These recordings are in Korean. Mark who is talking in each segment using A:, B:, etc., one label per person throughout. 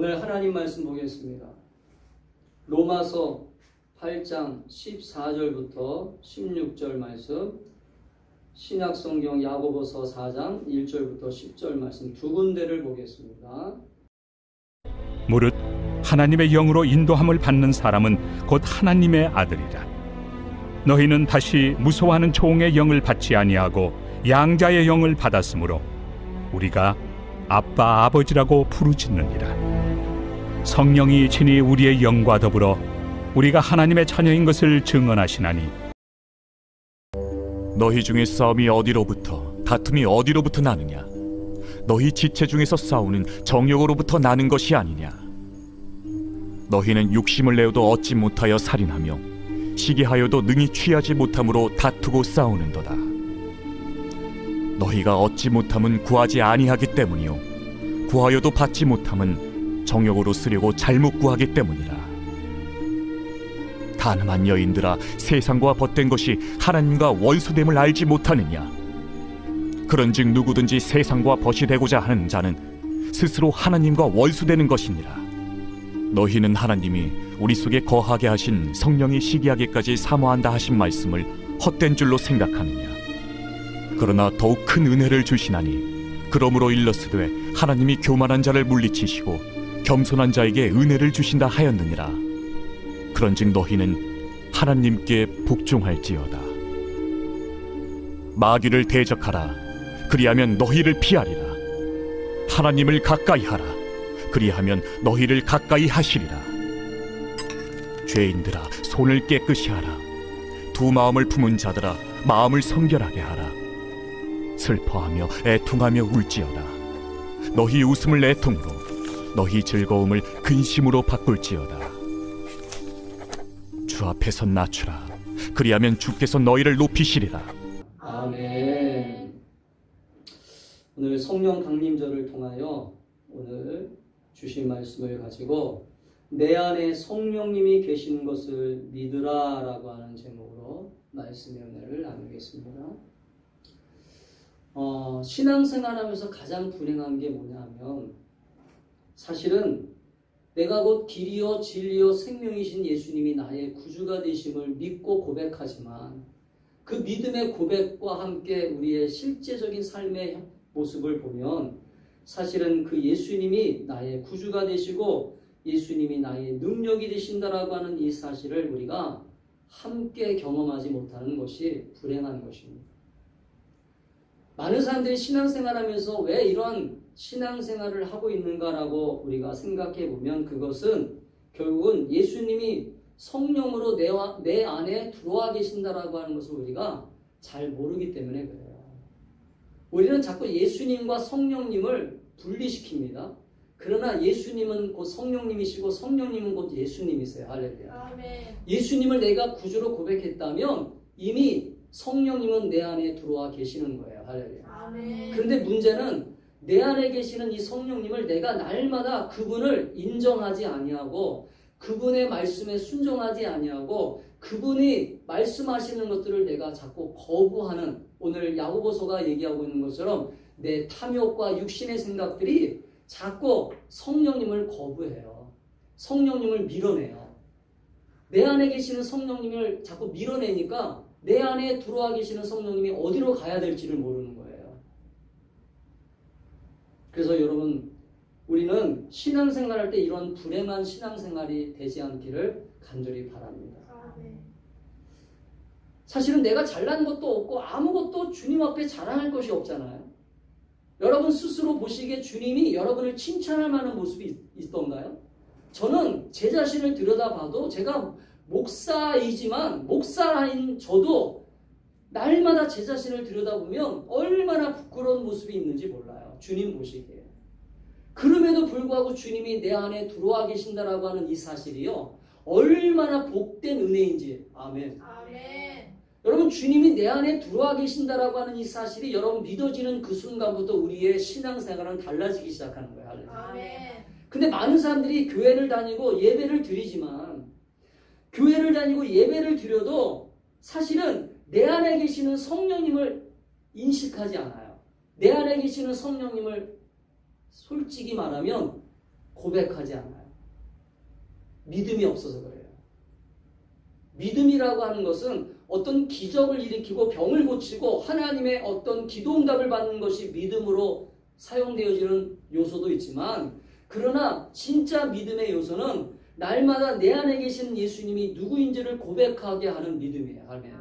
A: 오늘 하나님 말씀 보겠습니다. 로마서 8장 14절부터 16절 말씀, 신약성경 야고보서 4장 1절부터 10절 말씀 두 군데를 보겠습니다.
B: 무릇 하나님의 영으로 인도함을 받는 사람은 곧 하나님의 아들이라. 너희는 다시 무서워하는 종의 영을 받지 아니하고 양자의 영을 받았으므로 우리가 아빠 아버지라고 부르짖느니라. 성령이 친히 우리의 영과 더불어 우리가 하나님의 자녀인 것을 증언하시나니
C: 너희 중에 싸움이 어디로부터 다툼이 어디로부터 나느냐? 너희 지체 중에서 싸우는 정욕으로부터 나는 것이 아니냐? 너희는 욕심을 내어도 얻지 못하여 살인하며 시기하여도 능히 취하지 못함으로 다투고 싸우는도다. 너희가 얻지 못함은 구하지 아니하기 때문이요 구하여도 받지 못함은 정욕으로 쓰려고 잘못 구하기 때문이라. 가늠한 여인들아, 세상과 벗된 것이 하나님과 원수됨을 알지 못하느냐? 그런즉 누구든지 세상과 벗이 되고자 하는 자는 스스로 하나님과 원수되는 것이니라. 너희는 하나님이 우리 속에 거하게 하신 성령이 시기하기까지 사모한다 하신 말씀을 헛된 줄로 생각하느냐? 그러나 더욱 큰 은혜를 주시나니 그러므로 일렀으되 하나님이 교만한 자를 물리치시고 겸손한 자에게 은혜를 주신다 하였느니라. 그런즉 너희는 하나님께 복종할지어다. 마귀를 대적하라. 그리하면 너희를 피하리라. 하나님을 가까이 하라. 그리하면 너희를 가까이 하시리라. 죄인들아, 손을 깨끗이 하라. 두 마음을 품은 자들아, 마음을 성결하게 하라. 슬퍼하며 애통하며 울지어다. 너희 웃음을 애통으로, 너희 즐거움을 근심으로 바꿀지어다. 주 앞에서 낮추라. 그리하면 주께서 너희를 높이시리라.
A: 아멘. 오늘 성령 강림절을 통하여 오늘 주신 말씀을 가지고 내 안에 성령님이 계시는 것을 믿으라 라고 하는 제목으로 말씀의 은혜를 나누겠습니다. 신앙생활하면서 가장 불행한 게 뭐냐면 사실은 내가 곧 길이요 진리요 생명이신 예수님이 나의 구주가 되심을 믿고 고백하지만 그 믿음의 고백과 함께 우리의 실제적인 삶의 모습을 보면 사실은 그 예수님이 나의 구주가 되시고 예수님이 나의 능력이 되신다라고 하는 이 사실을 우리가 함께 경험하지 못하는 것이 불행한 것입니다. 많은 사람들이 신앙생활하면서 왜 이런 신앙생활을 하고 있는가라고 우리가 생각해 보면 그것은 결국은 예수님이 성령으로 내 안에 들어와 계신다라고 하는 것을 우리가 잘 모르기 때문에 그래요. 우리는 자꾸 예수님과 성령님을 분리시킵니다. 그러나 예수님은 곧 성령님이시고 성령님은 곧 예수님이세요. 할렐루야.
D: 아멘.
A: 예수님을 내가 구주로 고백했다면 이미 성령님은 내 안에 들어와 계시는 거예요. 할렐루야.
D: 아멘.
A: 그런데 문제는 내 안에 계시는 이 성령님을 내가 날마다 그분을 인정하지 아니하고 그분의 말씀에 순종하지 아니하고 그분이 말씀하시는 것들을 내가 자꾸 거부하는, 오늘 야고보서가 얘기하고 있는 것처럼 내 탐욕과 육신의 생각들이 자꾸 성령님을 거부해요. 성령님을 밀어내요. 내 안에 계시는 성령님을 자꾸 밀어내니까 내 안에 들어와 계시는 성령님이 어디로 가야 될지를 모르는 거예요. 그래서 여러분, 우리는 신앙생활할 때 이런 불행한 신앙생활이 되지 않기를 간절히 바랍니다. 사실은 내가 잘난 것도 없고 아무것도 주님 앞에 자랑할 것이 없잖아요. 여러분 스스로 보시기에 주님이 여러분을 칭찬할 만한 모습이 있던가요? 저는 제 자신을 들여다봐도 제가 목사이지만 목사인 저도 날마다 제 자신을 들여다보면 얼마나 부끄러운 모습이 있는지 몰라요. 주님 보시기에. 그럼에도 불구하고 주님이 내 안에 들어와 계신다라고 하는 이 사실이요, 얼마나 복된 은혜인지. 아멘.
D: 아멘.
A: 여러분, 주님이 내 안에 들어와 계신다라고 하는 이 사실이 여러분 믿어지는 그 순간부터 우리의 신앙생활은 달라지기 시작하는 거예요.
D: 아멘.
A: 근데 많은 사람들이 교회를 다니고 예배를 드리지만, 교회를 다니고 예배를 드려도 사실은 내 안에 계시는 성령님을 인식하지 않아요. 내 안에 계시는 성령님을 솔직히 말하면 고백하지 않아요. 믿음이 없어서 그래요. 믿음이라고 하는 것은 어떤 기적을 일으키고 병을 고치고 하나님의 어떤 기도응답을 받는 것이 믿음으로 사용되어지는 요소도 있지만, 그러나 진짜 믿음의 요소는 날마다 내 안에 계신 예수님이 누구인지를 고백하게 하는 믿음이에요. 아멘.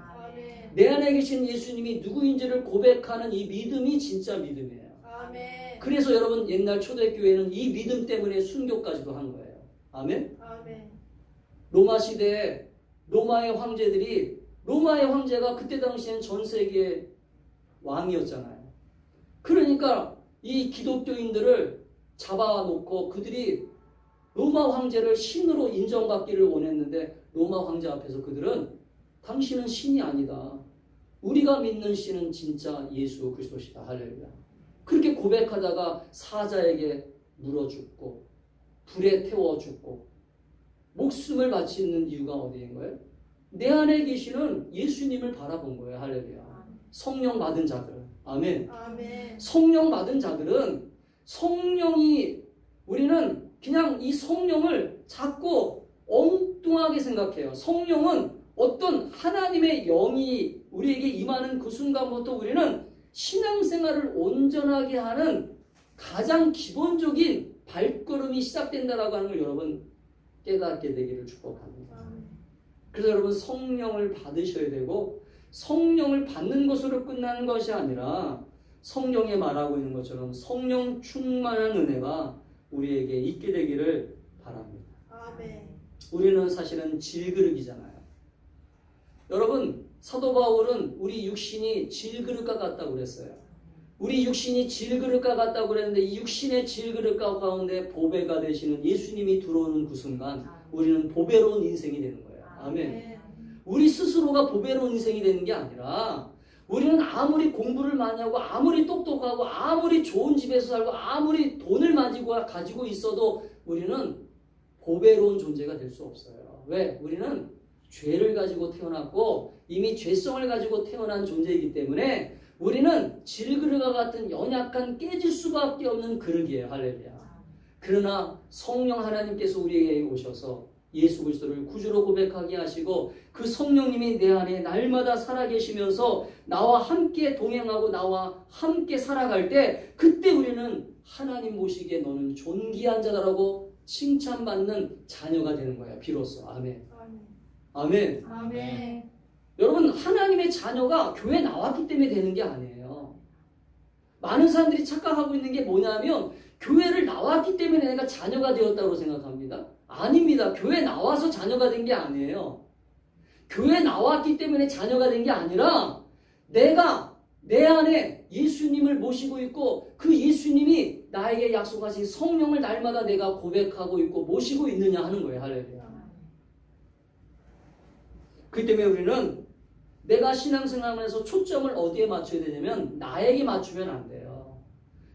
A: 내 안에 계신 예수님이 누구인지를 고백하는 이 믿음이 진짜 믿음이에요.
D: 아멘.
A: 그래서 여러분 옛날 초대교회는 이 믿음 때문에 순교까지도 한 거예요. 아멘.
D: 아멘.
A: 로마 시대에 로마의 황제가 그때 당시엔 전 세계의 왕이었잖아요. 그러니까 이 기독교인들을 잡아놓고 그들이 로마 황제를 신으로 인정받기를 원했는데, 로마 황제 앞에서 그들은 당신은 신이 아니다. 우리가 믿는 신은 진짜 예수 그리스도시다. 할렐루야. 그렇게 고백하다가 사자에게 물어 죽고 불에 태워 죽고 목숨을 바치는 이유가 어디인 거예요? 내 안에 계시는 예수님을 바라본 거예요. 할렐루야. 성령 받은 자들. 아멘.
D: 아멘.
A: 성령 받은 자들은 우리는 그냥 이 성령을 자꾸 엉뚱하게 생각해요. 성령은 어떤 하나님의 영이 우리에게 임하는 그 순간부터 우리는 신앙생활을 온전하게 하는 가장 기본적인 발걸음이 시작된다라고 하는 걸 여러분 깨닫게 되기를 축복합니다. 그래서 여러분 성령을 받으셔야 되고, 성령을 받는 것으로 끝나는 것이 아니라 성령에 말하고 있는 것처럼 성령 충만한 은혜가 우리에게 있게 되기를 바랍니다.
D: 아멘.
A: 우리는 사실은 질그릇이잖아요. 여러분, 사도 바울은 우리 육신이 질그릇과 같다고 그랬어요. 우리 육신이 질그릇과 같다고 그랬는데, 이 육신의 질그릇과 가운데 보배가 되시는 예수님이 들어오는 그 순간 우리는 보배로운 인생이 되는 거예요. 아멘. 우리 스스로가 보배로운 인생이 되는 게 아니라, 우리는 아무리 공부를 많이 하고 아무리 똑똑하고 아무리 좋은 집에서 살고 아무리 돈을 가지고 있어도 우리는 보배로운 존재가 될 수 없어요. 왜? 우리는 죄를 가지고 태어났고 이미 죄성을 가지고 태어난 존재이기 때문에 우리는 질그릇과 같은 연약한 깨질 수밖에 없는 그릇이에요. 할렐루야. 그러나 성령 하나님께서 우리에게 오셔서 예수 그리스도를 구주로 고백하게 하시고 그 성령님이 내 안에 날마다 살아계시면서 나와 함께 동행하고 나와 함께 살아갈 때, 그때 우리는 하나님 보시기에 너는 존귀한 자다라고 칭찬받는 자녀가 되는 거예요. 비로소. 아멘. 아멘.
D: 아멘.
A: 여러분, 하나님의 자녀가 교회에 나왔기 때문에 되는 게 아니에요. 많은 사람들이 착각하고 있는 게 뭐냐면 교회를 나왔기 때문에 내가 자녀가 되었다고 생각합니다. 아닙니다. 교회 나와서 자녀가 된 게 아니에요. 교회 나왔기 때문에 자녀가 된 게 아니라 내가 내 안에 예수님을 모시고 있고 그 예수님이 나에게 약속하신 성령을 날마다 내가 고백하고 있고 모시고 있느냐 하는 거예요. 할렐루야. 그렇기 때문에 우리는 내가 신앙생활에서 초점을 어디에 맞춰야 되냐면 나에게 맞추면 안 돼요.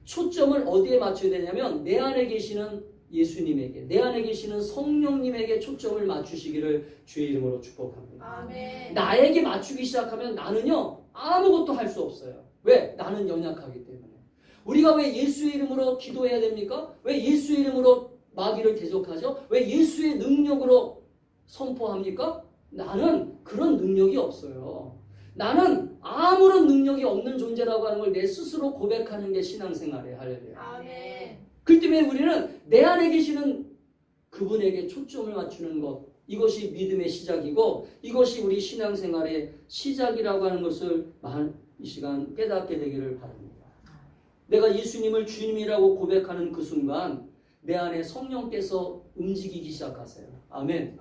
A: 초점을 어디에 맞춰야 되냐면 내 안에 계시는 예수님에게, 내 안에 계시는 성령님에게 초점을 맞추시기를 주의 이름으로 축복합니다.
D: 아멘.
A: 나에게 맞추기 시작하면 나는요 아무것도 할 수 없어요. 왜? 나는 연약하기 때문에. 우리가 왜 예수의 이름으로 기도해야 됩니까? 왜 예수의 이름으로 마귀를 대적하죠? 왜 예수의 능력으로 선포합니까? 나는 그런 능력이 없어요. 나는 아무런 능력이 없는 존재라고 하는 걸 내 스스로 고백하는 게 신앙생활이에요. 할렐루야.
D: 아멘.
A: 그렇기 때문에 우리는 내 안에 계시는 그분에게 초점을 맞추는 것, 이것이 믿음의 시작이고 이것이 우리 신앙생활의 시작이라고 하는 것을 이 시간 깨닫게 되기를 바랍니다. 내가 예수님을 주님이라고 고백하는 그 순간 내 안에 성령께서 움직이기 시작하세요. 아멘.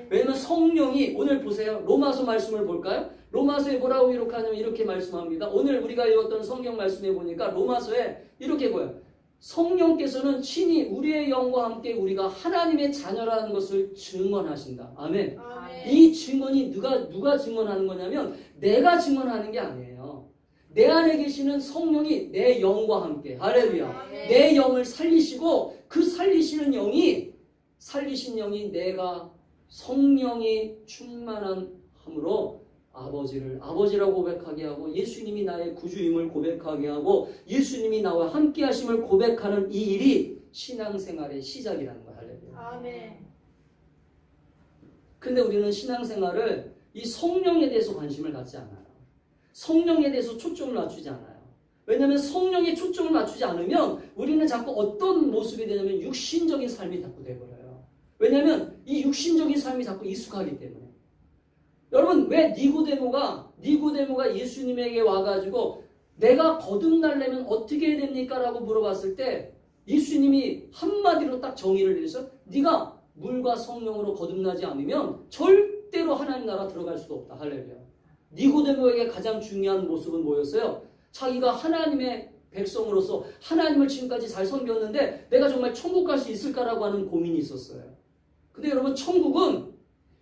A: 왜냐하면 성령이, 오늘 보세요. 로마서 말씀을 볼까요? 로마서에 뭐라고 기록하냐면 이렇게 말씀합니다. 오늘 우리가 읽었던 성경 말씀에 보니까 로마서에 이렇게 보여요. 성령께서는 친히 우리의 영과 함께 우리가 하나님의 자녀라는 것을 증언하신다. 아멘.
D: 아멘.
A: 이 증언이 누가 증언하는 거냐면 내가 증언하는 게 아니에요. 내 안에 계시는 성령이 내 영과 함께, 할렐루야,
D: 아멘.
A: 내 영을 살리시고 그 살리신 영이 내가 성령이 충만함으로 아버지라고 고백하게 하고 예수님이 나의 구주임을 고백하게 하고 예수님이 나와 함께 하심을 고백하는 이 일이 신앙생활의 시작이라는 거예요. 할렐루야.
D: 아멘.
A: 근데 우리는 신앙생활을 이 성령에 대해서 관심을 갖지 않아요. 성령에 대해서 초점을 맞추지 않아요. 왜냐하면 성령에 초점을 맞추지 않으면 우리는 자꾸 어떤 모습이 되냐면 육신적인 삶이 자꾸 돼버려요. 왜냐하면 이 육신적인 삶이 자꾸 익숙하기 때문에. 여러분, 왜 니고데모가 예수님에게 와가지고 내가 거듭나려면 어떻게 해야 됩니까? 라고 물어봤을 때 예수님이 한마디로 딱 정의를 내려서 네가 물과 성령으로 거듭나지 않으면 절대로 하나님 나라 들어갈 수도 없다. 할렐루야. 니고데모에게 가장 중요한 모습은 뭐였어요? 자기가 하나님의 백성으로서 하나님을 지금까지 잘 섬겼는데 내가 정말 천국 갈 수 있을까라고 하는 고민이 있었어요. 근데 여러분, 천국은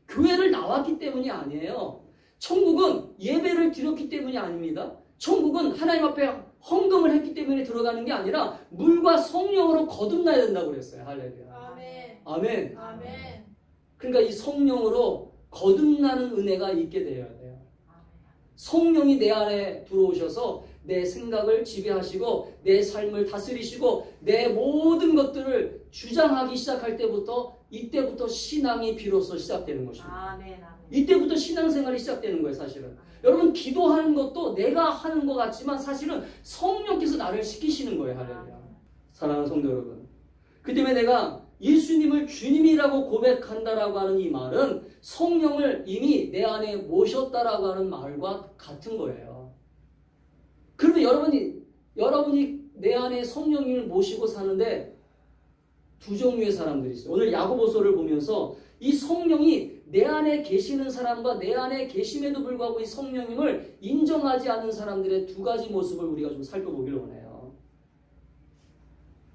A: 교회를 나왔기 때문이 아니에요. 천국은 예배를 드렸기 때문이 아닙니다. 천국은 하나님 앞에 헌금을 했기 때문에 들어가는 게 아니라 물과 성령으로 거듭나야 된다고 그랬어요. 할렐루야.
D: 아멘.
A: 아멘.
D: 아멘.
A: 그러니까 이 성령으로 거듭나는 은혜가 있게 되어야 돼요. 성령이 내 안에 들어오셔서 내 생각을 지배하시고 내 삶을 다스리시고 내 모든 것들을 주장하기 시작할 때부터 이때부터 신앙이 비로소 시작되는 것입니다.
D: 아멘. 아멘.
A: 이때부터 신앙생활이 시작되는 거예요. 사실은. 여러분, 기도하는 것도 내가 하는 것 같지만 사실은 성령께서 나를 시키시는 거예요. 할렐루야. 사랑하는 성도 여러분, 그 때문에 내가 예수님을 주님이라고 고백한다라고 하는 이 말은 성령을 이미 내 안에 모셨다라고 하는 말과 같은 거예요. 그러면 여러분이 내 안에 성령님을 모시고 사는데 두 종류의 사람들이 있어요. 오늘 야고보서를 보면서 이 성령이 내 안에 계시는 사람과 내 안에 계심에도 불구하고 이 성령님을 인정하지 않는 사람들의 두 가지 모습을 우리가 좀 살펴보기를 원해요.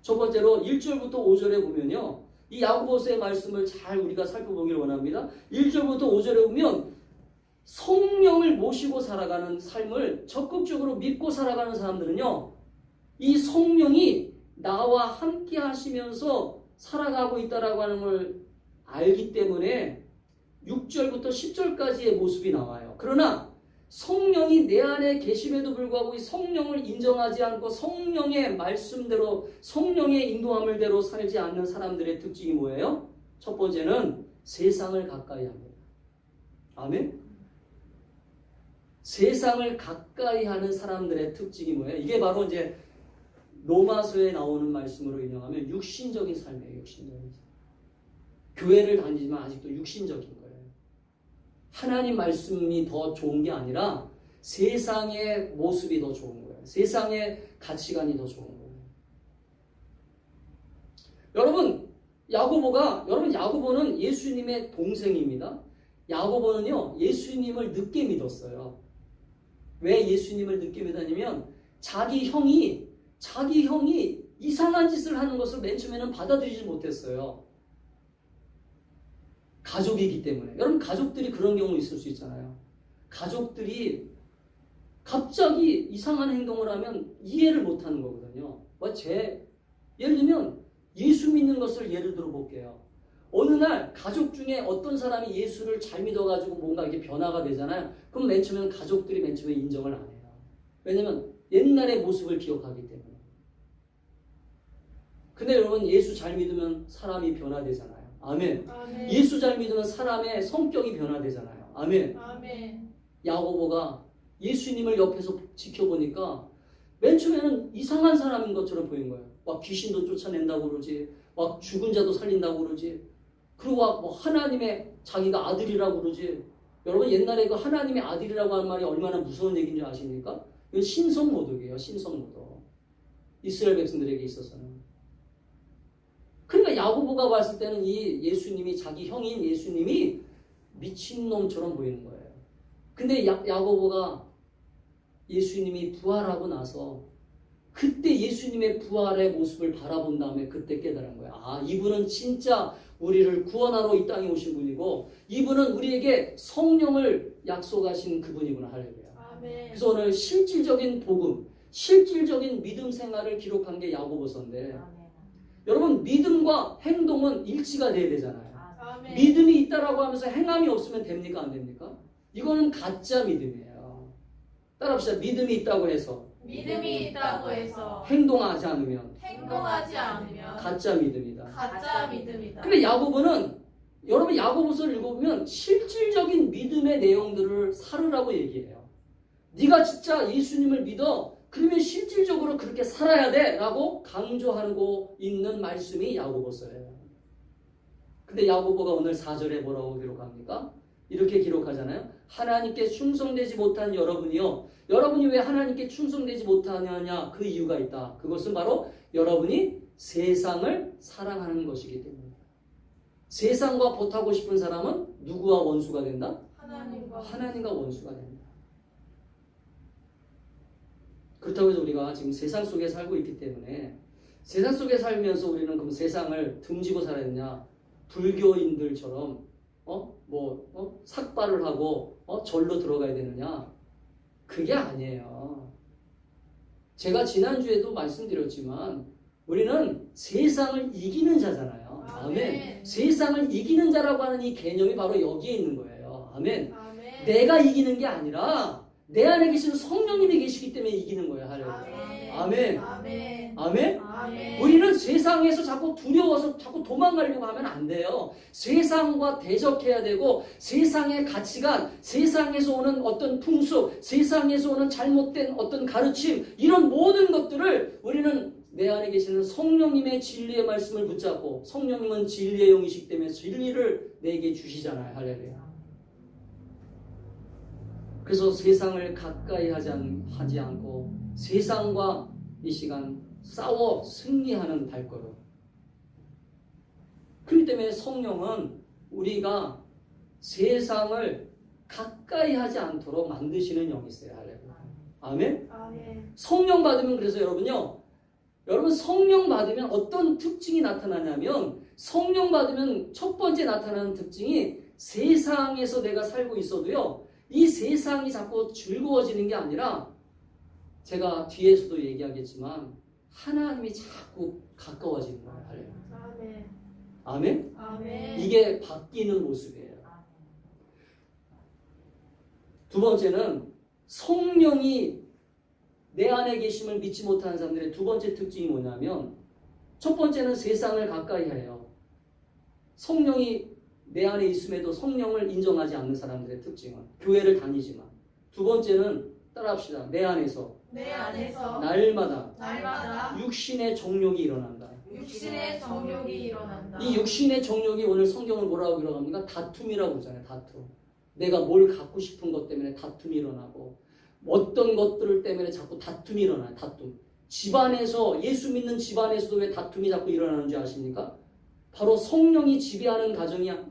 A: 첫 번째로 1절부터 5절에 보면요, 이 야고보서의 말씀을 잘 우리가 살펴보기를 원합니다. 1절부터 5절에 보면 성령을 모시고 살아가는 삶을 적극적으로 믿고 살아가는 사람들은요, 이 성령이 나와 함께 하시면서 살아가고 있다라고 하는 걸 알기 때문에 6절부터 10절까지의 모습이 나와요. 그러나 성령이 내 안에 계심에도 불구하고 이 성령을 인정하지 않고 성령의 말씀대로 성령의 인도함을대로 살지 않는 사람들의 특징이 뭐예요? 첫 번째는 세상을 가까이 합니다. 아멘? 세상을 가까이 하는 사람들의 특징이 뭐예요? 이게 바로 이제 로마서에 나오는 말씀으로 인용하면 육신적인 삶이에요. 육신적인 삶. 교회를 다니지만 아직도 육신적인 거예요. 하나님 말씀이 더 좋은 게 아니라 세상의 모습이 더 좋은 거예요. 세상의 가치관이 더 좋은 거예요. 여러분, 야고보는 예수님의 동생입니다. 야고보는요, 예수님을 늦게 믿었어요. 왜 예수님을 늦게 믿었냐면 자기 형이 이상한 짓을 하는 것을 맨 처음에는 받아들이지 못했어요. 가족이기 때문에. 여러분, 가족들이 그런 경우 있을 수 있잖아요. 가족들이 갑자기 이상한 행동을 하면 이해를 못하는 거거든요. 예를 들면 예수 믿는 것을 예를 들어 볼게요. 어느 날 가족 중에 어떤 사람이 예수를 잘 믿어가지고 뭔가 이렇게 변화가 되잖아요. 그럼 맨 처음에는 가족들이 맨 처음에 인정을 안 해요. 왜냐면 옛날의 모습을 기억하기 때문에. 근데 여러분, 예수 잘 믿으면 사람이 변화되잖아요. 아멘.
D: 아멘.
A: 예수 잘 믿으면 사람의 성격이 변화되잖아요. 아멘.
D: 아멘.
A: 야고보가 예수님을 옆에서 지켜보니까 맨 처음에는 이상한 사람인 것처럼 보인 거예요. 막 귀신도 쫓아낸다고 그러지, 막 죽은 자도 살린다고 그러지, 그리고 뭐 하나님의 자기가 아들이라고 그러지. 여러분, 옛날에 그 하나님의 아들이라고 하는 말이 얼마나 무서운 얘기인지 아십니까? 이건 신성모독이에요. 신성모독. 이스라엘 백성들에게 있어서는. 그러니까 야고보가 봤을 때는 이 예수님이, 자기 형인 예수님이 미친놈처럼 보이는 거예요. 근데 야고보가 예수님이 부활하고 나서 그때 예수님의 부활의 모습을 바라본 다음에 그때 깨달은 거예요. 아, 이분은 진짜 우리를 구원하러 이 땅에 오신 분이고 이분은 우리에게 성령을 약속하신 그분이구나. 할렐루야.
D: 아멘.
A: 그래서 오늘 실질적인 복음, 실질적인 믿음 생활을 기록한 게 야고보서인데,
D: 아멘.
A: 여러분, 믿음과 행동은 일치가 돼야 되잖아요.
D: 아멘.
A: 믿음이 있다라고 하면서 행함이 없으면 됩니까? 안 됩니까? 이거는 가짜 믿음이에요. 따라합시다. 믿음이 있다고 해서
D: 믿음이 있다고 해서
A: 행동하지 않으면
D: 행동하지 않으면
A: 가짜 믿음이다.
D: 가짜 믿음이다.
A: 근데 야고보는 여러분 야고보서를 읽어보면 실질적인 믿음의 내용들을 살으라고 얘기해요. 네가 진짜 예수님을 믿어. 그러면 실질적으로 그렇게 살아야 돼 라고 강조하고 있는 말씀이 야고보서예요. 근데 야고보가 오늘 4절에 뭐라고 기록합니까? 이렇게 기록하잖아요. 하나님께 충성되지 못한 여러분이요. 여러분이 왜 하나님께 충성되지 못하느냐? 그 이유가 있다. 그것은 바로 여러분이 세상을 사랑하는 것이기 때문입니다. 세상과 보타고 싶은 사람은 누구와 원수가 된다? 하나님과 원수가 된다. 그렇다고 해서 우리가 지금 세상 속에 살고 있기 때문에 세상 속에 살면서 우리는 그럼 세상을 등지고 살아야 되냐? 불교인들처럼 삭발을 하고 절로 들어가야 되느냐? 그게 아니에요. 제가 지난주에도 말씀드렸지만 우리는 세상을 이기는 자잖아요. 아멘. 세상을 이기는 자라고 하는 이 개념이 바로 여기에 있는 거예요. 아멘. 내가 이기는 게 아니라 내 안에 계시는 성령님이 계시기 때문에 이기는 거예요. 할렐루야. 아멘. 아멘. 아멘. 우리는 세상에서 자꾸 두려워서 자꾸 도망가려고 하면 안 돼요. 세상과 대적해야 되고 세상의 가치관, 세상에서 오는 어떤 풍습, 세상에서 오는 잘못된 어떤 가르침 이런 모든 것들을 우리는 내 안에 계시는 성령님의 진리의 말씀을 붙잡고 성령님은 진리의 영이시기 때문에 진리를 내게 주시잖아요. 할렐루야. 그래서 세상을 가까이 하지 않고 세상과 이 시간 싸워 승리하는 발걸음. 그렇기 때문에 성령은 우리가 세상을 가까이 하지 않도록 만드시는 영이세요. 할렐루야. 아멘? 성령 받으면 그래서 여러분 성령 받으면 어떤 특징이 나타나냐면 성령 받으면 첫 번째 나타나는 특징이 세상에서 내가 살고 있어도요. 이 세상이 자꾸 즐거워지는 게 아니라 제가 뒤에서도 얘기하겠지만 하나님이 자꾸 가까워지는 거예요. 할렐루야. 아멘? 아멘? 이게 바뀌는 모습이에요. 두 번째는 성령이 내 안에 계심을 믿지 못하는 사람들의 두 번째 특징이 뭐냐면 첫 번째는 세상을 가까이 해요. 성령이 내 안에 있음에도 성령을 인정하지 않는 사람들의 특징은 교회를 다니지만 두 번째는 따라합시다. 내 안에서 날마다 육신의 정욕이 일어난다. 이 육신의 정욕이 오늘 성경을 뭐라고 기록합니까? 다툼이라고 그러잖아요. 다툼. 내가 뭘 갖고 싶은 것 때문에 다툼이 일어나고 어떤 것들 때문에 자꾸 다툼이 일어나요. 다툼. 집안에서 예수 믿는 집안에서도 왜 다툼이 자꾸 일어나는 줄 아십니까? 바로 성령이 지배하는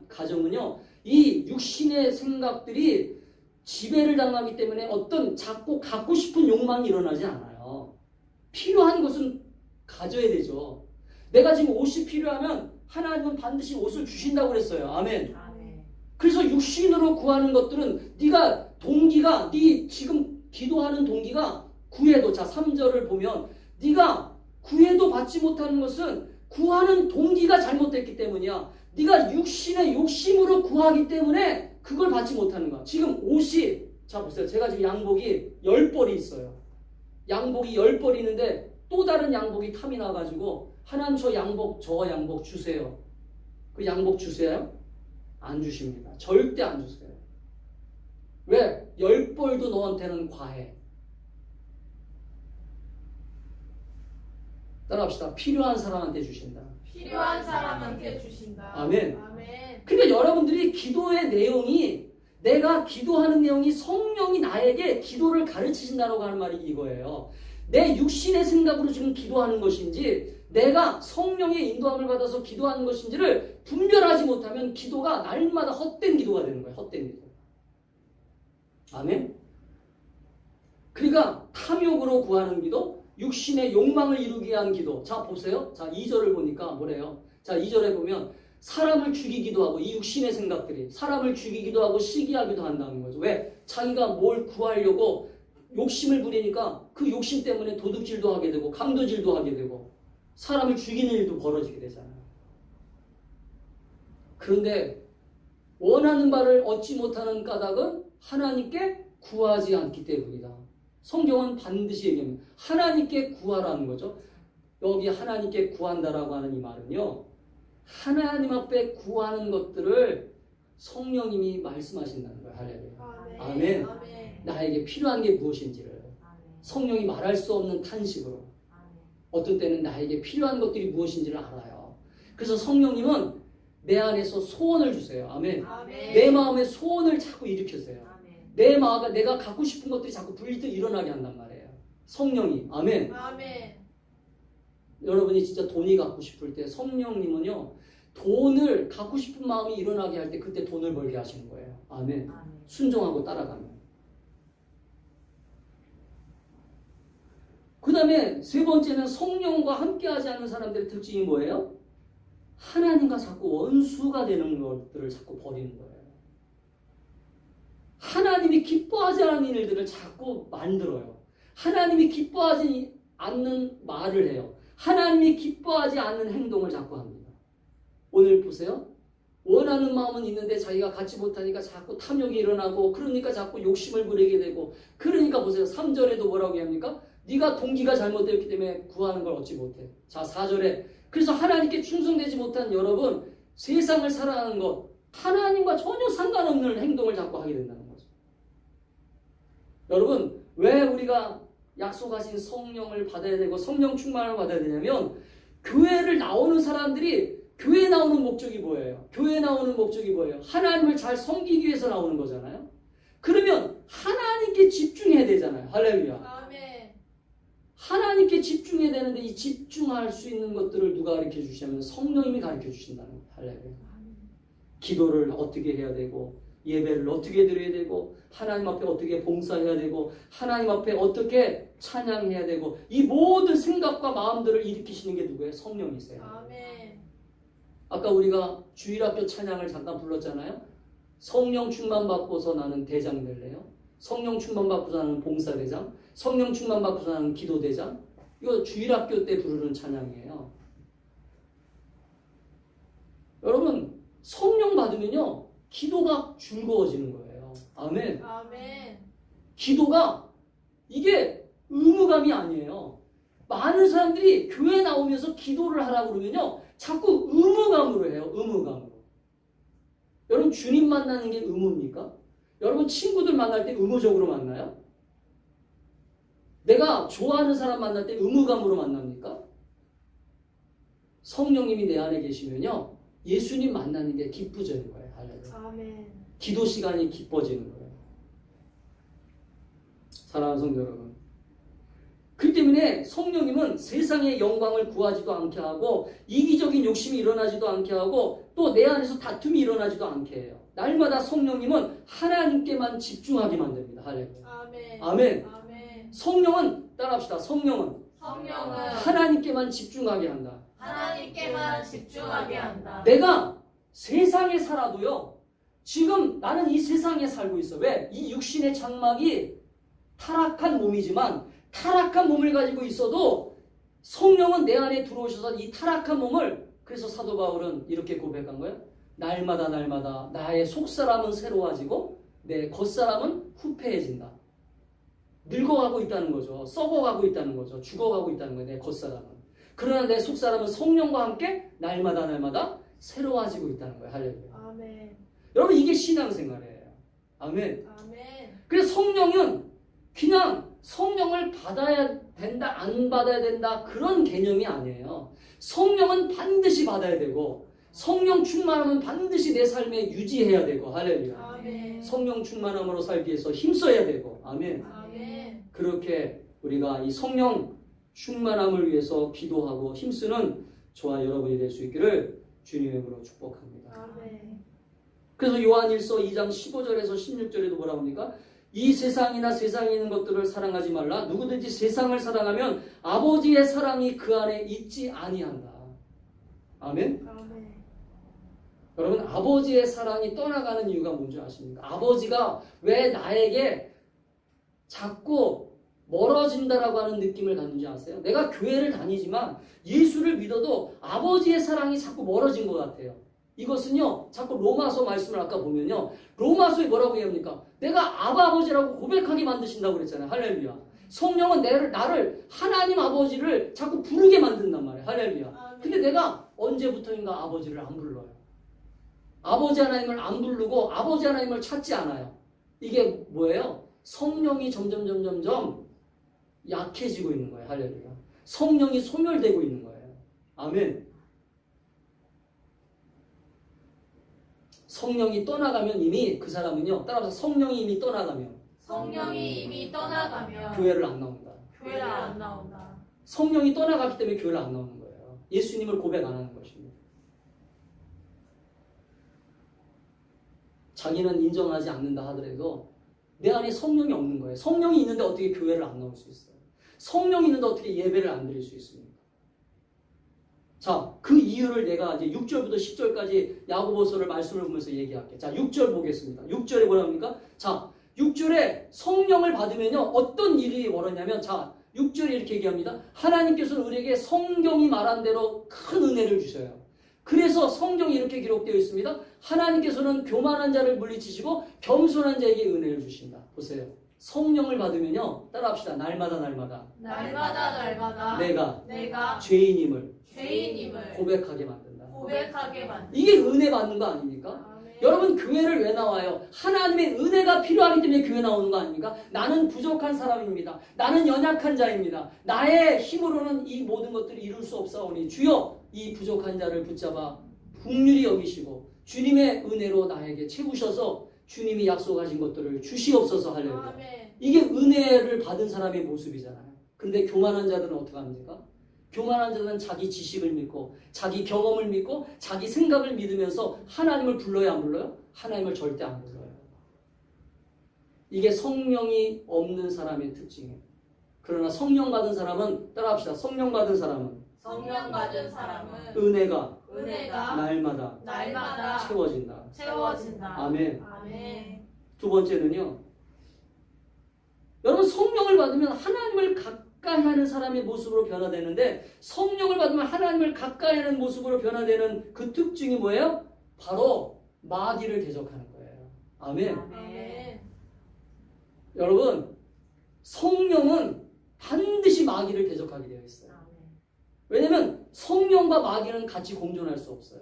A: 가정은요. 이 육신의 생각들이 지배를 당하기 때문에 어떤 자꾸 갖고 싶은 욕망이 일어나지 않아요. 필요한 것은 가져야 되죠. 내가 지금 옷이 필요하면 하나님은 반드시 옷을 주신다고 그랬어요. 아멘. 그래서 육신으로 구하는 것들은 네가 동기가 네 지금 기도하는 동기가 구해도 자 3절을 보면 네가 구해도 받지 못하는 것은 구하는 동기가 잘못됐기 때문이야. 네가 육신의 욕심으로 구하기 때문에 그걸 받지 못하는 거야. 지금 옷이 자 보세요. 제가 지금 양복이 10벌이 있어요. 양복이 10벌이 있는데 또 다른 양복이 탐이 나가지고 하나님 저 양복 주세요. 그 양복 주세요? 안 주십니다. 절대 안 주세요. 왜? 10벌도 너한테는 과해. 따라합시다. 필요한 사람한테 주신다. 아멘. 그러니까 여러분들이 기도의 내용이 내가 기도하는 내용이 성령이 나에게 기도를 가르치신다고 하는 말이 이거예요. 내 육신의 생각으로 지금 기도하는 것인지 내가 성령의 인도함을 받아서 기도하는 것인지를 분별하지 못하면 기도가 날마다 헛된 기도가 되는 거예요. 헛된 기도. 아멘. 그러니까 탐욕으로 구하는 기도, 육신의 욕망을 이루기 위한 기도. 자 보세요. 자 2절을 보니까 뭐래요? 자 2절에 보면 사람을 죽이기도 하고 이 육신의 생각들이 사람을 죽이기도 하고 시기하기도 한다는 거죠. 왜? 자기가 뭘 구하려고 욕심을 부리니까 그 욕심 때문에 도둑질도 하게 되고 강도질도 하게 되고 사람을 죽이는 일도 벌어지게 되잖아요. 그런데 원하는 바를 얻지 못하는 까닭은 하나님께 구하지 않기 때문이다. 성경은 반드시 얘기합니다. 하나님께 구하라는 거죠. 여기 하나님께 구한다라고 하는 이 말은요, 하나님 앞에 구하는 것들을 성령님이 말씀하신다는 거예요. 할렐루야. 아멘. 나에게 필요한 게 무엇인지를 성령이 말할 수 없는 탄식으로, 어떤 때는 나에게 필요한 것들이 무엇인지를 알아요. 그래서 성령님은 내 안에서 소원을 주세요. 아멘. 내 마음에 소원을 자꾸 일으키세요. 내 마음에 내가 갖고 싶은 것들이 자꾸 불일듯 일어나게 한단 말이에요. 성령이. 아멘. 여러분이 진짜 돈이 갖고 싶을 때 성령님은요, 돈을 갖고 싶은 마음이 일어나게 할 때 그때 돈을 벌게 하시는 거예요. 아멘. 순종하고 따라가면. 그 다음에 세 번째는 성령과 함께하지 않는 사람들의 특징이 뭐예요? 하나님과 자꾸 원수가 되는 것들을 자꾸 버리는 거예요. 하나님이 기뻐하지 않는 일들을 자꾸 만들어요. 하나님이 기뻐하지 않는 말을 해요. 하나님이 기뻐하지 않는 행동을 자꾸 합니다. 오늘 보세요. 원하는 마음은 있는데 자기가 갖지 못하니까 자꾸 탐욕이 일어나고, 그러니까 자꾸 욕심을 부리게 되고, 그러니까 보세요. 3절에도 뭐라고 합니까? 네가 동기가 잘못되었기 때문에 구하는 걸 얻지 못해. 자, 4절에 그래서 하나님께 충성되지 못한 여러분, 세상을 사랑하는 것, 하나님과 전혀 상관없는 행동을 자꾸 하게 된다는 거죠. 여러분, 왜 우리가 약속하신 성령을 받아야 되고 성령 충만을 받아야 되냐면, 교회를 나오는 사람들이 교회 나오는 목적이 뭐예요? 교회 나오는 목적이 뭐예요? 하나님을 잘 섬기기 위해서 나오는 거잖아요. 그러면 하나님께 집중해야 되잖아요. 할렐루야. 하나님께 집중해야 되는데, 이 집중할 수 있는 것들을 누가 가르쳐 주시냐면 성령님이 가르쳐 주신다는 거예요. 할렐루야. 기도를 어떻게 해야 되고, 예배를 어떻게 드려야 되고, 하나님 앞에 어떻게 봉사해야 되고, 하나님 앞에 어떻게 찬양해야 되고, 이 모든 생각과 마음들을 일으키시는 게 누구예요? 성령이세요.
D: 아멘.
A: 아까 우리가 주일학교 찬양을 잠깐 불렀잖아요. 성령 충만 받고서 나는 대장 될래요. 성령 충만 받고서 나는 봉사대장, 성령 충만 받고서 나는 기도대장. 이거 주일학교 때 부르는 찬양이에요. 여러분, 성령 받으면요, 기도가 즐거워지는 거예요. 아멘.
D: 아멘.
A: 기도가 이게 의무감이 아니에요. 많은 사람들이 교회 나오면서 기도를 하라고 그러면요, 자꾸 의무감으로 해요. 의무감으로. 여러분, 주님 만나는 게 의무입니까? 여러분, 친구들 만날 때 의무적으로 만나요? 내가 좋아하는 사람 만날 때 의무감으로 만납니까? 성령님이 내 안에 계시면요, 예수님 만나는 게 기쁘지는 거예요. 할렐루야.
D: 아멘.
A: 기도 시간이 기뻐지는 거예요. 사랑하는 성도 여러분, 그렇기 때문에 성령님은 세상의 영광을 구하지도 않게 하고, 이기적인 욕심이 일어나지도 않게 하고, 또 내 안에서 다툼이 일어나지도 않게 해요. 날마다 성령님은 하나님께만 집중하게 만듭니다. 할렐루야.
D: 아멘.
A: 아멘.
D: 아멘.
A: 성령은, 따라합시다. 성령은 하나님께만 집중하게 한다.
D: 하나님께만 집중하게 한다.
A: 내가 세상에 살아도요, 지금 나는 이 세상에 살고 있어. 왜? 이 육신의 장막이 타락한 몸이지만, 타락한 몸을 가지고 있어도 성령은 내 안에 들어오셔서 이 타락한 몸을, 그래서 사도 바울은 이렇게 고백한 거예요. 날마다 날마다 나의 속사람은 새로워지고 내 겉사람은 후패해진다. 늙어가고 있다는 거죠. 썩어가고 있다는 거죠. 죽어가고 있다는 거예요. 내 겉사람은. 그러나 내 속사람은 성령과 함께 날마다 날마다 새로워지고 있다는 거예요. 할렐루야.
D: 아멘.
A: 여러분, 이게 신앙생활이에요. 아멘.
D: 아멘.
A: 그래서 성령은 그냥 성령을 받아야 된다, 안 받아야 된다, 그런 개념이 아니에요. 성령은 반드시 받아야 되고, 성령 충만함은 반드시 내 삶에 유지해야 되고, 할렐루야.
D: 아멘.
A: 성령 충만함으로 살기 위해서 힘써야 되고, 아멘.
D: 아멘.
A: 그렇게 우리가 이 성령 충만함을 위해서 기도하고 힘쓰는 저와 여러분이 될 수 있기를 주님의 이름으로 축복합니다.
D: 아멘.
A: 그래서 요한일서 2장 15절에서 16절에도 뭐라고 합니까? 이 세상이나 세상에 있는 것들을 사랑하지 말라. 누구든지 세상을 사랑하면 아버지의 사랑이 그 안에 있지 아니한다. 아멘?
D: 아멘.
A: 여러분, 아버지의 사랑이 떠나가는 이유가 뭔지 아십니까? 아버지가 왜 나에게 자꾸 멀어진다라고 하는 느낌을 갖는지 아세요? 내가 교회를 다니지만 예수를 믿어도 아버지의 사랑이 자꾸 멀어진 것 같아요. 이것은요, 자꾸 로마서 말씀을 아까 보면요, 로마서에 뭐라고 얘기합니까? 내가 아버지라고 고백하게 만드신다고 그랬잖아요. 할렐루야. 성령은 나를 하나님 아버지를 자꾸 부르게 만든단 말이에요. 할렐루야.
D: 아멘.
A: 근데 내가 언제부터인가 아버지를 안 불러요. 아버지 하나님을 안 부르고 아버지 하나님을 찾지 않아요. 이게 뭐예요? 성령이 점점 약해지고 있는 거예요. 할렐루야. 성령이 소멸되고 있는 거예요. 아멘. 성령이 떠나가면 이미 그 사람은요. 따라서 성령이 이미 떠나가면
D: 성령이 이미 떠나가면
A: 교회를 안 나온다.
D: 교회를 안 나온다.
A: 성령이 떠나갔기 때문에 교회를 안 나오는 거예요. 예수님을 고백 안 하는 것입니다. 자기는 인정하지 않는다 하더라도 내 안에 성령이 없는 거예요. 성령이 있는데 어떻게 교회를 안 나올 수 있어요? 성령이 있는데 어떻게 예배를 안 드릴 수 있습니까? 자, 그 이유를 내가 이제 6절부터 10절까지 야고보서를 말씀을 보면서 얘기할게요. 자, 6절 보겠습니다. 6절에 뭐라 합니까? 자, 6절에 성령을 받으면요, 어떤 일이 벌어냐면, 자, 6절에 이렇게 얘기합니다. 하나님께서는 우리에게 성경이 말한 대로 큰 은혜를 주셔요. 그래서 성경이 이렇게 기록되어 있습니다. 하나님께서는 교만한 자를 물리치시고 겸손한 자에게 은혜를 주신다. 보세요. 성령을 받으면요, 따라합시다. 날마다 내가 죄인임을 고백하게 만든다. 이게 은혜 받는 거 아닙니까?
D: 아멘.
A: 여러분, 교회를 왜 나와요? 하나님의 은혜가 필요하기 때문에 교회 나오는 거 아닙니까? 나는 부족한 사람입니다. 나는 연약한 자입니다. 나의 힘으로는 이 모든 것들을 이룰 수 없사오니 주여 이 부족한 자를 붙잡아 긍휼히 여기시고 주님의 은혜로 나에게 채우셔서 주님이 약속하신 것들을 주시옵소서. 할렐루야.
D: 아멘.
A: 이게 은혜를 받은 사람의 모습이잖아요. 근데 교만한 자들은 어떻게 합니까? 교만한 자는 자기 지식을 믿고 자기 경험을 믿고 자기 생각을 믿으면서 하나님을 불러야 안 불러요? 하나님을 절대 안 불러요. 이게 성령이 없는 사람의 특징이에요. 그러나 성령 받은 사람은, 따라합시다. 성령 받은 사람은 은혜가 날마다 채워진다. 아멘. 두 번째는요, 여러분, 성령을 받으면 하나님을 가까이 하는 사람의 모습으로 변화되는데, 성령을 받으면 하나님을 가까이 하는 모습으로 변화되는 그 특징이 뭐예요? 바로 마귀를 대적하는 거예요. 아멘. 여러분, 성령은 반드시 마귀를 대적하게 되어 있어요. 왜냐면 성령과 마귀는 같이 공존할 수 없어요.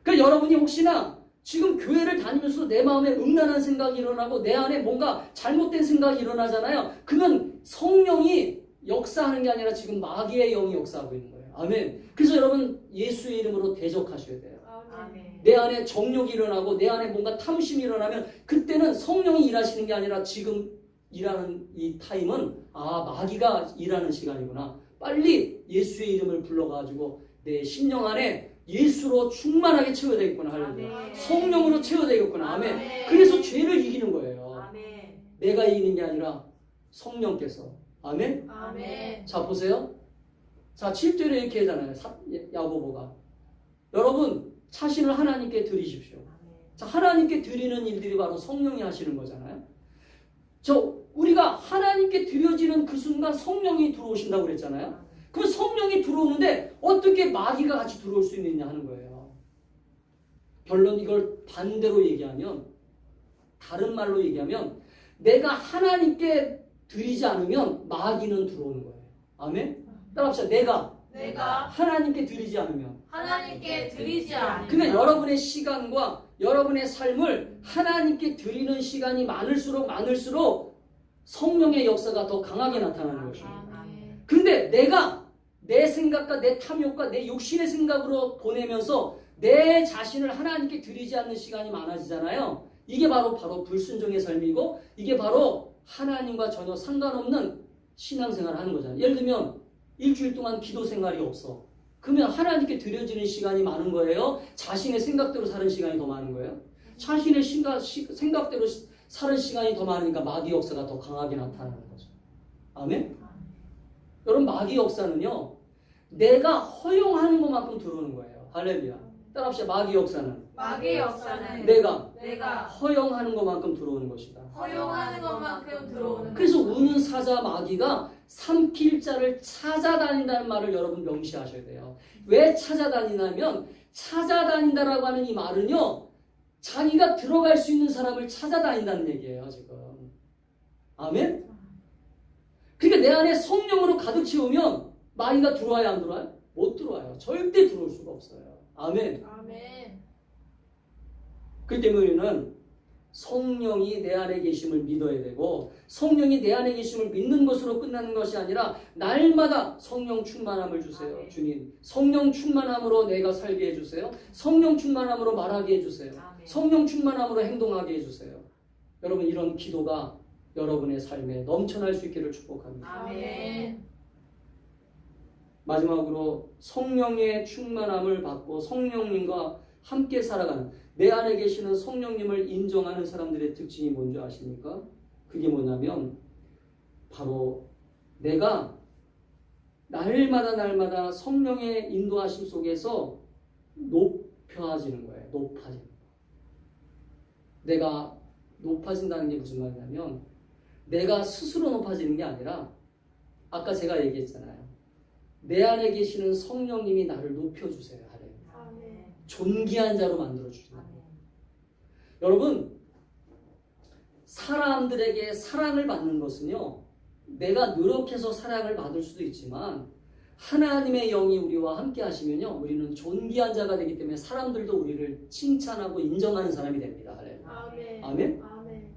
A: 그러니까 여러분이 혹시나 지금 교회를 다니면서 내 마음에 음란한 생각이 일어나고 내 안에 뭔가 잘못된 생각이 일어나잖아요. 그건 성령이 역사하는 게 아니라 지금 마귀의 영이 역사하고 있는 거예요. 아멘. 그래서 여러분, 예수의 이름으로 대적하셔야 돼요.
D: 아멘.
A: 내 안에 정욕이 일어나고 내 안에 뭔가 탐심이 일어나면 그때는 성령이 일하시는 게 아니라 지금 일하는 이 타임은 마귀가 일하는 시간이구나. 빨리 예수의 이름을 불러가지고 내 심령 안에 예수로 충만하게 채워야 되겠구나. 할렐루야. 성령으로 채워야 되겠구나. 아멘.
D: 아멘.
A: 그래서 죄를 이기는 거예요.
D: 아멘.
A: 내가 이기는 게 아니라 성령께서. 아멘.
D: 아멘.
A: 자, 보세요. 자, 7절에 이렇게 하잖아요. 야고보가. 여러분, 자신을 하나님께 드리십시오. 자, 하나님께 드리는 일들이 바로 성령이 하시는 거잖아요. 우리가 하나님께 드려지는 그 순간 성령이 들어오신다고 그랬잖아요. 그 성령이 들어오는데 어떻게 마귀가 같이 들어올 수 있느냐 하는 거예요. 결론, 이걸 반대로 얘기하면, 다른 말로 얘기하면, 내가 하나님께 드리지 않으면 마귀는 들어오는 거예요. 아멘? 따라합시다. 내가 하나님께 드리지 않으면. 그러면 여러분의 시간과 여러분의 삶을 하나님께 드리는 시간이 많을수록 성령의 역사가 더 강하게 나타나는 것입니다. 근데 내가 내 생각과 내 탐욕과 내 욕심의 생각으로 보내면서 내 자신을 하나님께 드리지 않는 시간이 많아지잖아요. 이게 바로 불순종의 삶이고, 이게 바로 하나님과 전혀 상관없는 신앙생활을 하는 거잖아요. 예를 들면 일주일 동안 기도 생활이 없어. 그러면 하나님께 드려지는 시간이 많은 거예요? 자신의 생각대로 사는 시간이 더 많은 거예요? 자신의 생각대로 사는 시간이 더 많으니까 마귀 역사가 더 강하게 나타나는 거죠. 아멘? 여러분, 마귀 역사는요, 내가 허용하는 것만큼 들어오는 거예요. 할렐루야. 따라합시다. 마귀 역사는 내가 허용하는 것만큼 들어오는 것이다. 그래서 우는 사자 마귀가 삼킬 자를 찾아다닌다는 말을 여러분 명시하셔야 돼요. 왜 찾아다니냐면, 찾아다닌다라고 하는 이 말은요, 자기가 들어갈 수 있는 사람을 찾아다닌다는 얘기예요. 지금 아멘? 그러니까 내 안에 성령으로 가득 채우면 마귀가 들어와야 안 들어와요? 못 들어와요. 절대 들어올 수가 없어요. 아멘.
D: 아멘.
A: 그 때문에 우리는 성령이 내 안에 계심을 믿어야 되고, 성령이 내 안에 계심을 믿는 것으로 끝나는 것이 아니라 날마다 성령 충만함을 주세요.
D: 아멘.
A: 주님, 성령 충만함으로 내가 살게 해주세요. 성령 충만함으로 말하게 해주세요.
D: 아멘.
A: 성령 충만함으로 행동하게 해주세요. 여러분, 이런 기도가 여러분의 삶에 넘쳐날 수 있기를 축복합니다.
D: 아멘.
A: 마지막으로 성령의 충만함을 받고 성령님과 함께 살아가는, 내 안에 계시는 성령님을 인정하는 사람들의 특징이 뭔지 아십니까? 그게 뭐냐면 바로 내가 날마다 성령의 인도하심 속에서 높아지는 거예요. 높아지는 거예요. 내가 높아진다는 게 무슨 말이냐면 내가 스스로 높아지는 게 아니라 아까 제가 얘기했잖아요. 내 안에 계시는 성령님이 나를 높여주세요.
D: 아멘.
A: 존귀한 자로 만들어주시는 거예요. 여러분, 사람들에게 사랑을 받는 것은요, 내가 노력해서 사랑을 받을 수도 있지만 하나님의 영이 우리와 함께 하시면요, 우리는 존귀한 자가 되기 때문에 사람들도 우리를 칭찬하고 인정하는 사람이 됩니다.
D: 아멘.
A: 아멘?
D: 아멘.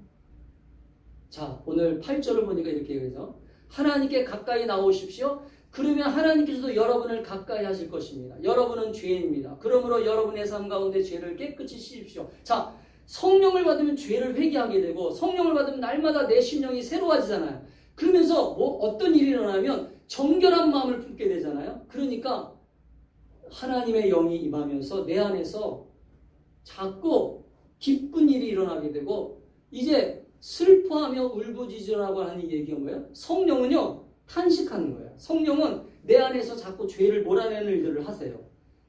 A: 자, 오늘 8절을 보니까 이렇게 얘기해서 하나님께 가까이 나오십시오. 그러면 하나님께서도 여러분을 가까이 하실 것입니다. 여러분은 죄인입니다. 그러므로 여러분의 삶 가운데 죄를 깨끗이 씻으십시오. 자, 성령을 받으면 죄를 회개하게 되고 성령을 받으면 날마다 내 심령이 새로워지잖아요. 그러면서 어떤 일이 일어나면 정결한 마음을 품게 되잖아요. 그러니까 하나님의 영이 임하면서 내 안에서 자꾸 기쁜 일이 일어나게 되고, 이제 슬퍼하며 울부짖으라고 하는 얘기가 뭐예요? 성령은요, 탄식하는 거예요. 성령은 내 안에서 자꾸 죄를 몰아내는 일들을 하세요.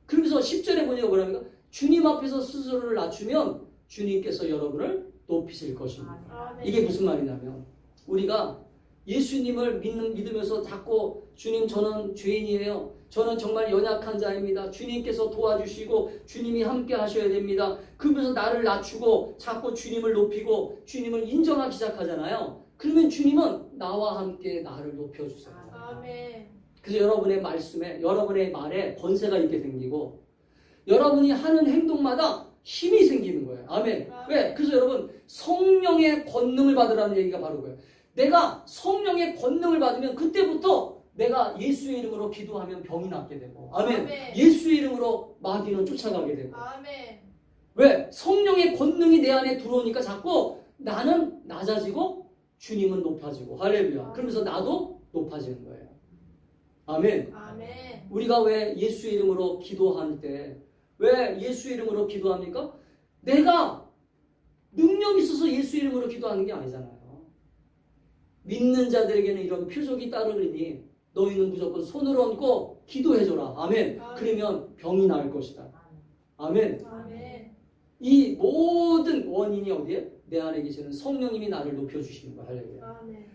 A: 그러면서 10절에 보니까 뭐랍니까? 주님 앞에서 스스로를 낮추면 주님께서 여러분을 높이실 것입니다.
D: 아멘.
A: 이게 무슨 말이냐면 우리가 예수님을 믿으면서 자꾸 주님, 저는 죄인이에요. 저는 정말 연약한 자입니다. 주님께서 도와주시고 주님이 함께 하셔야 됩니다. 그러면서 나를 낮추고 자꾸 주님을 높이고 주님을 인정하기 시작하잖아요. 그러면 주님은 나와 함께 나를 높여주세요.
D: 아멘.
A: 그래서 여러분의 말씀에, 여러분의 말에 권세가 있게 생기고 여러분이 하는 행동마다 힘이 생기는 거예요. 아멘. 왜? 그래서 여러분, 성령의 권능을 받으라는 얘기가 바로 그거예요. 내가 성령의 권능을 받으면 그때부터 내가 예수의 이름으로 기도하면 병이 낫게 되고, 아멘.
D: 아멘.
A: 예수의 이름으로 마귀는 쫓아가게 되고.
D: 아멘.
A: 왜? 성령의 권능이 내 안에 들어오니까 자꾸 나는 낮아지고 주님은 높아지고, 할렐루야. 그러면서 나도 높아지는 거예요. 아멘.
D: 아멘.
A: 우리가 왜 예수의 이름으로 기도할 때 왜 예수의 이름으로 기도합니까? 내가 능력이 있어서 예수의 이름으로 기도하는 게 아니잖아요. 믿는 자들에게는 이런 표적이 따르니 너희는 무조건 손을 얹고 기도해줘라. 아멘. 그러면 병이 나을 것이다. 아멘.
D: 아멘.
A: 이 모든 원인이 어디에? 내 안에 계시는 성령님이 나를 높여주시는 거야. 할렐루야.
D: 아멘.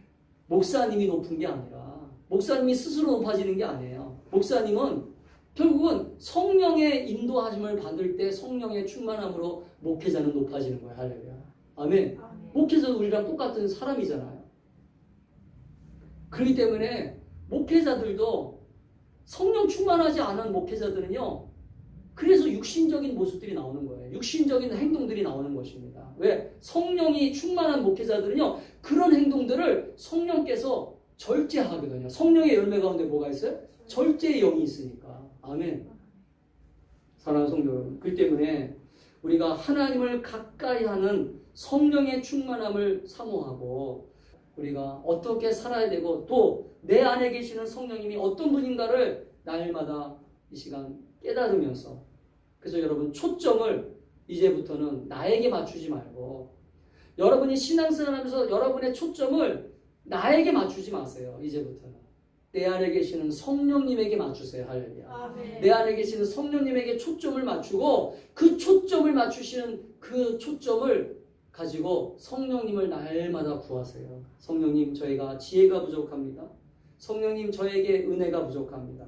A: 목사님이 높은 게 아니라, 목사님이 스스로 높아지는 게 아니에요. 목사님은 결국은 성령의 인도하심을 받을 때 성령의 충만함으로 목회자는 높아지는 거예요. 할렐루야. 아멘.
D: 아멘.
A: 목회자는 우리랑 똑같은 사람이잖아요. 그렇기 때문에 목회자들도 성령 충만하지 않은 목회자들은요, 그래서 육신적인 모습들이 나오는 거예요. 육신적인 행동들이 나오는 것입니다. 왜? 성령이 충만한 목회자들은요, 그런 행동들을 성령께서 절제하거든요. 성령의 열매 가운데 뭐가 있어요? 절제의 영이 있으니까. 아멘. 사랑하는 성도 여러분, 그 때문에 우리가 하나님을 가까이 하는 성령의 충만함을 사모하고 우리가 어떻게 살아야 되고 또 내 안에 계시는 성령님이 어떤 분인가를 날마다 이 시간 깨달으면서, 그래서 여러분 초점을 이제부터는 나에게 맞추지 말고 여러분이 신앙생활하면서 여러분의 초점을 나에게 맞추지 마세요. 이제부터는 내 안에 계시는 성령님에게 맞추세요. 할렐루야.
D: 아멘.
A: 내 안에 계시는 성령님에게 초점을 맞추고 그 초점을 맞추시는 그 초점을 가지고 성령님을 날마다 구하세요. 성령님, 저희가 지혜가 부족합니다. 성령님, 저에게 은혜가 부족합니다.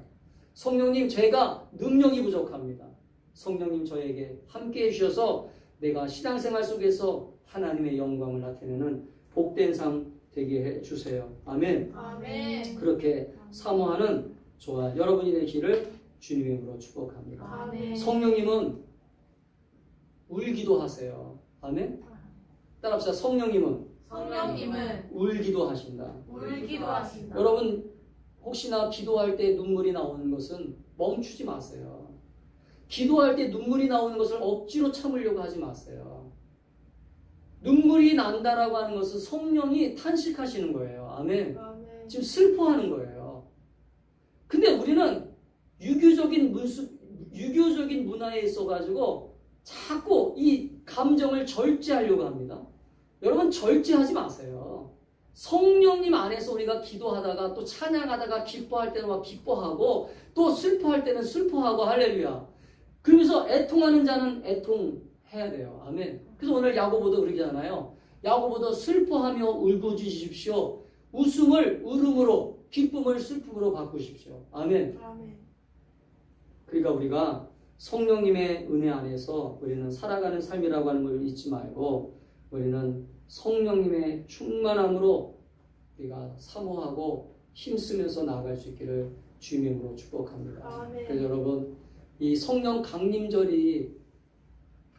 A: 성령님, 제가 능력이 부족합니다. 성령님, 저에게 함께 해주셔서 내가 신앙생활 속에서 하나님의 영광을 나타내는 복된 삶 되게 해 주세요. 아멘.
D: 아멘.
A: 그렇게 사모하는 저와 여러분이 되기를 주님의 이름으로 축복합니다.
D: 아멘.
A: 성령님은 울기도 하세요. 아멘. 따라합시다. 성령님은
D: 성령님은
A: 울기도 하신다.
D: 울기도 하신다.
A: 여러분 혹시나 기도할 때 눈물이 나오는 것은 멈추지 마세요. 기도할 때 눈물이 나오는 것을 억지로 참으려고 하지 마세요. 눈물이 난다라고 하는 것은 성령이 탄식하시는 거예요. 아멘.
D: 아멘.
A: 지금 슬퍼하는 거예요. 근데 우리는 유교적인 문화에 있어가지고 자꾸 이 감정을 절제하려고 합니다. 여러분 절제하지 마세요. 성령님 안에서 우리가 기도하다가 또 찬양하다가 기뻐할 때는 막 기뻐하고 또 슬퍼할 때는 슬퍼하고 할렐루야. 그러면서 애통하는 자는 애통해야 돼요. 아멘. 그래서 오늘 야고보도 그러잖아요. 야고보도 슬퍼하며 울부짖으십시오. 웃음을 울음으로 기쁨을 슬픔으로 바꾸십시오. 아멘.
D: 아멘.
A: 그러니까 우리가 성령님의 은혜 안에서 우리는 살아가는 삶이라고 하는 걸 잊지 말고 우리는 성령님의 충만함으로 우리가 사모하고 힘쓰면서 나아갈 수 있기를 주님의 이름으로 축복합니다.
D: 아멘.
A: 그래서 여러분 이 성령 강림절이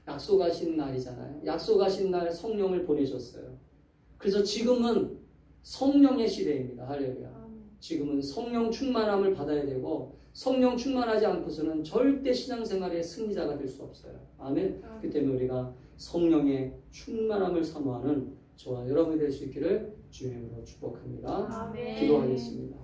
A: 약속하신 날이잖아요. 약속하신 날 성령을 보내셨어요. 그래서 지금은 성령의 시대입니다. 할렐루야.
D: 아멘.
A: 지금은 성령 충만함을 받아야 되고 성령 충만하지 않고서는 절대 신앙생활의 승리자가 될 수 없어요. 아멘. 그렇기 때문에 우리가 성령의 충만함을 사모하는 저와 여러분이 될 수 있기를 주님의 이름으로 축복합니다.
D: 아멘.
A: 기도하겠습니다.